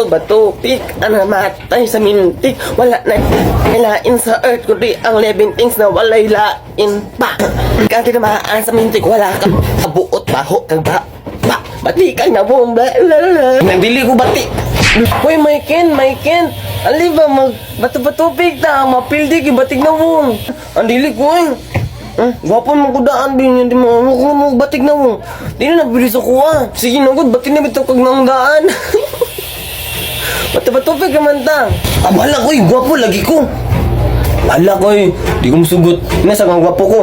bato, pik, namatay sa mintik. Wala na kailain sa earth, kundi ang living things na walay lain pa. Kasi namaan sa mintik, wala kang kabuot, baho, kag ba, bati kang nabong, bla, bla, bla. Nandili ko bati. Uy, may Ken. Ali ba, bato-bato, pik ta, mapildi, kibatig na mong. Andili ko, gwapo mo kudaan din, hindi mo batig na mo. Di na nabilis ako Sige na good, batig na bito kag nang daan. Bato-bato, pik naman ta. Abala ko, gwapo, lagi ko. Wala ko di ko musugot. Nasa kang gwapo ko.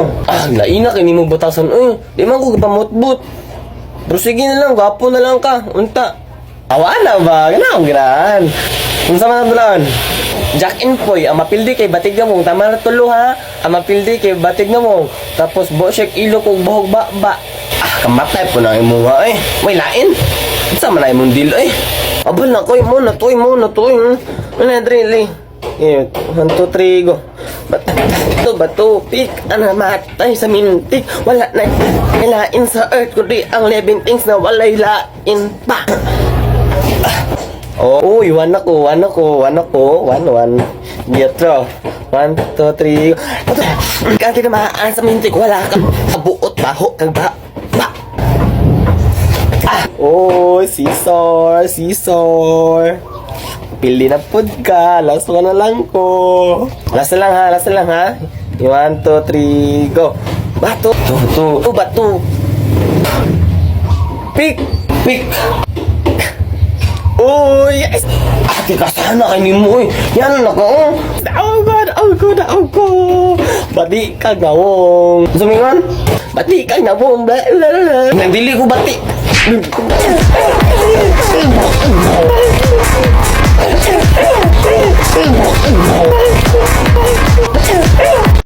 Laina kini mo batasan. Di man ko kapamutbut. Pero sige na lang, gwapo na lang ka. Unta. Wala ba? Ganang gran. Kung sama na doon. Jack and Poy, ang mapildi kay batig na mong. Tama na tulo ha. Ang mapildi kay batig na mong. Tapos bosyek ilo kong bahog ba. Kamatay po na yung mga May lain. Sama na yung dilo Abal na ko mo na to. Ano na drili? 1, 2, 3, go. Bato, pik, namatay sa mintik. Wala na kailain sa earth, kundi ang living things na walay lain pa. Uy, one ako. 1, 1. Dietro. 1, 2, 3. Kasi namaan sa mintik, wala kang kabuot, baho, kag ba. Scissor. Pili na pod ka. Last one na lang ko. Last na lang ha. 1, 2, 3, go. Bato. Bato. Pik. Uy! Ate ka sana kayo mo Yan na ko Daog ko Bati ka gawong Sumingon Bati ka gawong Nandili ko bati